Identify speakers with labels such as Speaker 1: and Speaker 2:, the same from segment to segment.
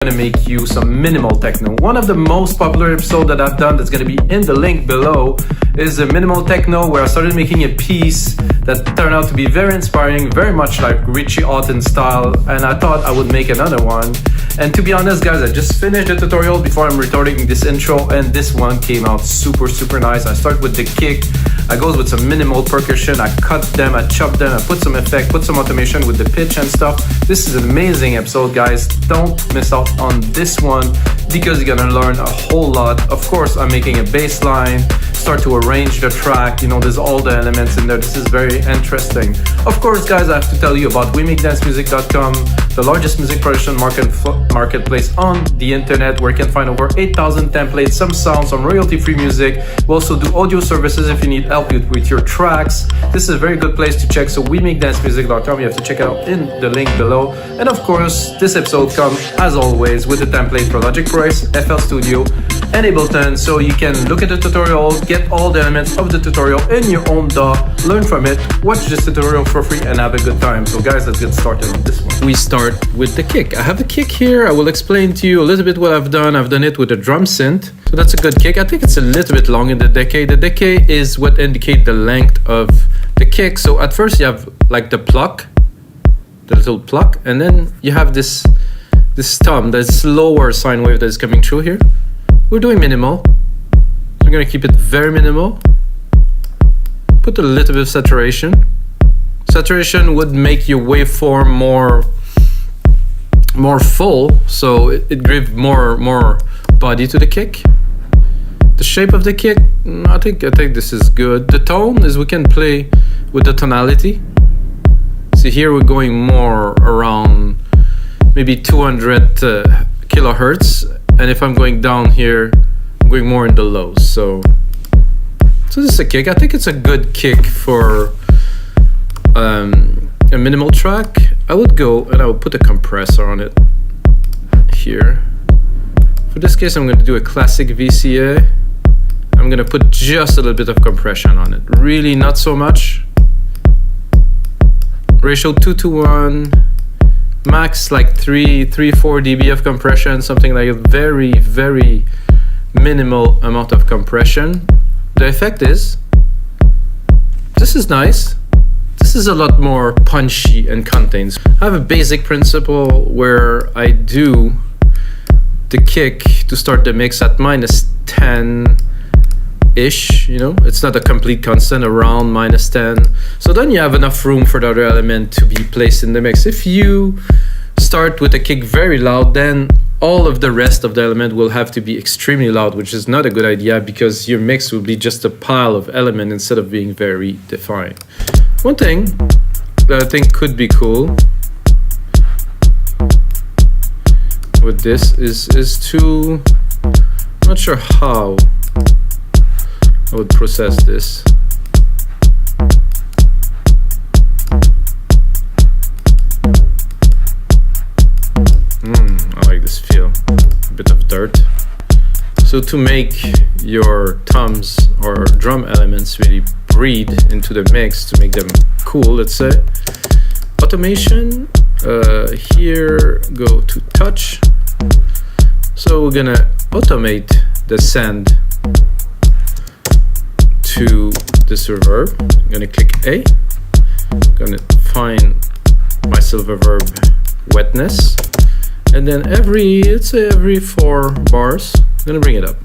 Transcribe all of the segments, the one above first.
Speaker 1: gonna make you some minimal techno. One of the most popular episodes that I've done that's gonna be in the link below is a minimal techno where I started making a piece that turned out to be very inspiring, very much like Richie Houghton style, and I thought I would make another one. And to be honest guys, I just finished the tutorial before I'm recording this intro, and this one came out super nice. I start with the kick, I goes with some minimal percussion, I cut them, I chop them, I put some effect, put some automation with the pitch and stuff. This is an amazing episode guys, don't miss out on this one because you're gonna learn a whole lot. Of course I'm making a bass line, start to arrange the track, you know, there's all the elements in there. This is very interesting. Of course guys, I have to tell you about WeMakeDanceMusic.com, the largest music production marketplace on the internet, where you can find over 8,000 templates, some sounds, some royalty-free music. We also do audio services if you need help with your tracks. This is a very good place to check, so WeMakeDanceMusic.com, you have to check it out in the link below. And of course, this episode comes, as always, with a template for Logic Pro X, FL Studio, and Ableton, so you can look at the tutorial, get all the elements of the tutorial in your own DAW, learn from it, watch this tutorial for free, and have a good time. So guys, let's get started on this one. We start with the kick. I have the kick here. I will explain to you a little bit what I've done. I've done it with a drum synth. So that's a good kick. I think it's a little bit long in the decay. The decay is what indicates the length of the kick. So at first you have like the pluck, the little pluck, and then you have this thumb, this lower sine wave that is coming through here. We're doing minimal. We're gonna keep it very minimal. Put a little bit of saturation. Saturation would make your waveform more full, so it gives more body to the kick. The shape of the kick, I think this is good. The tone is we can play with the tonality. See here we're going more around maybe 200 kilohertz, and if I'm going down here, I'm going more in the lows. So this is a kick. I think it's a good kick for a minimal track. I would go and I would put a compressor on it here. For this case, I'm going to do a classic VCA. I'm going to put just a little bit of compression on it. Really not so much. Ratio 2:1. Max like 3-4 dB of compression, something like a very minimal amount of compression. The effect is, this is nice. This is a lot more punchy and contains. I have a basic principle where I do the kick to start the mix at -10-ish, you know, it's not a complete constant, around -10. So then you have enough room for the other element to be placed in the mix. If you start with a kick very loud, then all of the rest of the element will have to be extremely loud, which is not a good idea because your mix will be just a pile of elements instead of being very defined. One thing that I think could be cool with this is to, I'm not sure how I would process this. I like this feel, a bit of dirt. So to make your toms or drum elements really breathe into the mix, to make them cool, let's say, automation, here go to touch. So we're gonna automate the send to this reverb. I'm gonna click A, gonna find my silver verb wetness, and then let's say every 4 bars, I'm gonna bring it up.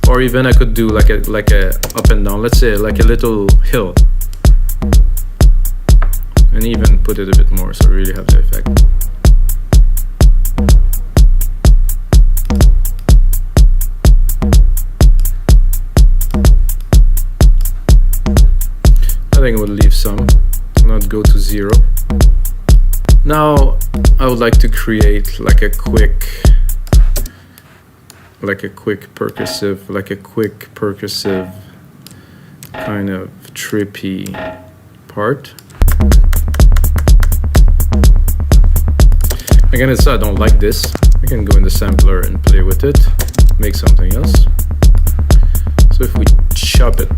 Speaker 1: Or even I could do like a up and down, let's say like a little hill, and even put it a bit more so really have the effect. I think I would leave some, not go to 0. Now I would like to create like a quick percussive kind of trippy part. Again, it's I don't like this. I can go in the sampler and play with it, make something else. So if we chop it,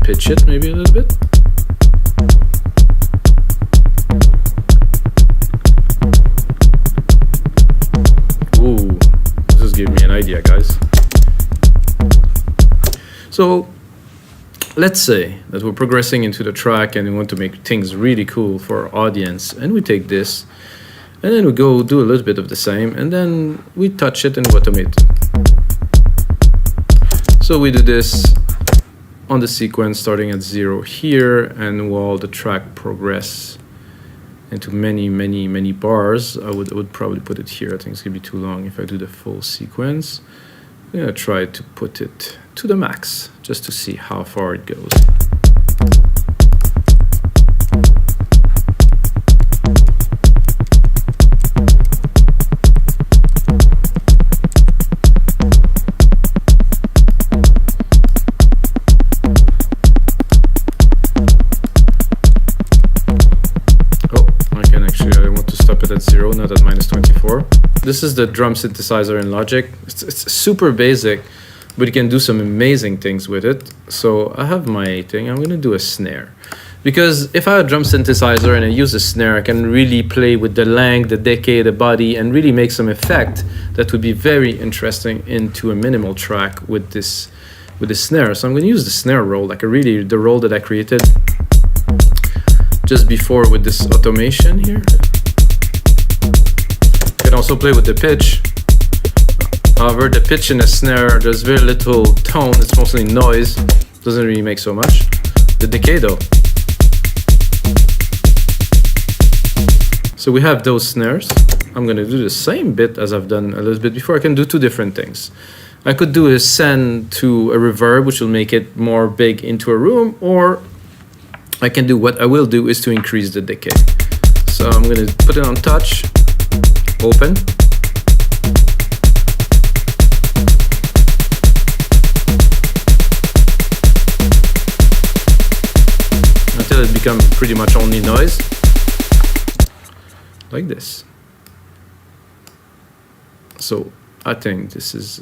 Speaker 1: pitch it maybe a little bit. Ooh, this gave me an idea, guys. So let's say that we're progressing into the track and we want to make things really cool for our audience, and we take this and then we go do a little bit of the same, and then we touch it and automate. So we do this on the sequence starting at 0 here, and while the track progress into many bars, I would probably put it here. I think it's gonna be too long if I do the full sequence. I'm gonna try to put it to the max just to see how far it goes. I want to stop it at 0, not at -24. This is the drum synthesizer in Logic. It's super basic, but you can do some amazing things with it. So I have my thing. I'm going to do a snare. Because if I have a drum synthesizer and I use a snare, I can really play with the length, the decay, the body, and really make some effect that would be very interesting into a minimal track with this snare. So I'm going to use the snare roll, like the roll that I created just before with this automation here. You can also play with the pitch. However, the pitch in the snare, there's very little tone, it's mostly noise. Doesn't really make so much. The decay though. So we have those snares. I'm gonna do the same bit as I've done a little bit before. I can do two different things. I could do a send to a reverb, which will make it more big into a room, or I can do what I will do is to increase the decay. So I'm gonna put it on touch, open. Until it becomes pretty much only noise. Like this. So I think this is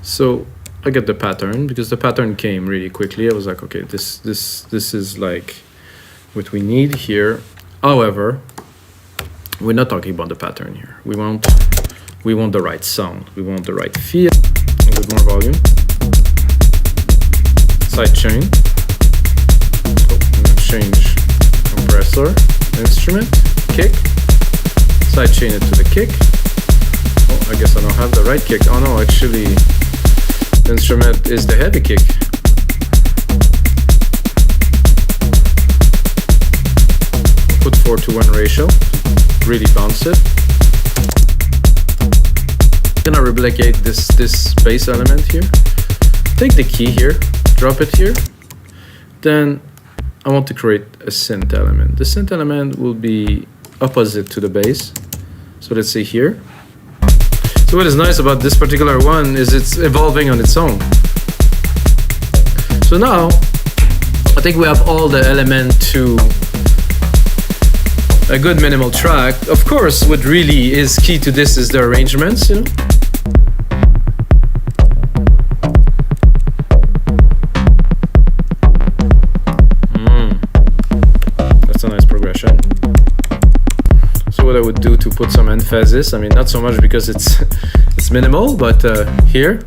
Speaker 1: so I get the pattern because the pattern came really quickly. I was like, okay, this is like what we need here. However, we're not talking about the pattern here. We want the right sound. We want the right feel. A bit more volume. Side chain. Oh, I'm gonna change compressor, instrument, kick. Side chain it to the kick. Oh, I guess I don't have the right kick. Oh no, actually. Instrument is the heavy kick. Put 4:1 ratio, really bounce it. I'm gonna replicate this bass element here. Take the key here, drop it here. Then I want to create a synth element. The synth element will be opposite to the bass. So let's say here. So what is nice about this particular one is it's evolving on its own. So now, I think we have all the element to a good minimal track. Of course, what really is key to this is the arrangements, you know. That's a nice progression. So what I would do to put some emphasis, I mean, not so much because it's minimal, but here.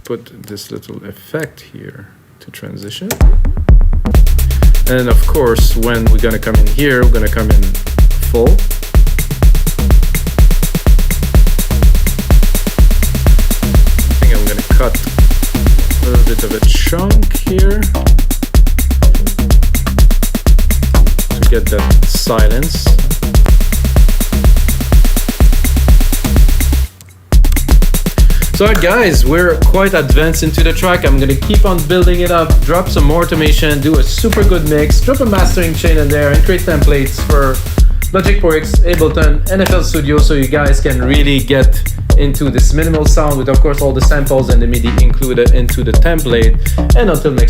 Speaker 1: Put this little effect here to transition. And of course, when we're gonna come in here, we're gonna come in full. I think I'm gonna cut a little bit of a chunk here. Get that silence. So alright guys, we're quite advanced into the track. I'm gonna keep on building it up, drop some more automation, do a super good mix, drop a mastering chain in there, and create templates for Logic Pro X, Ableton, FL Studio, so you guys can really get into this minimal sound with, of course, all the samples and the MIDI included into the template. And until next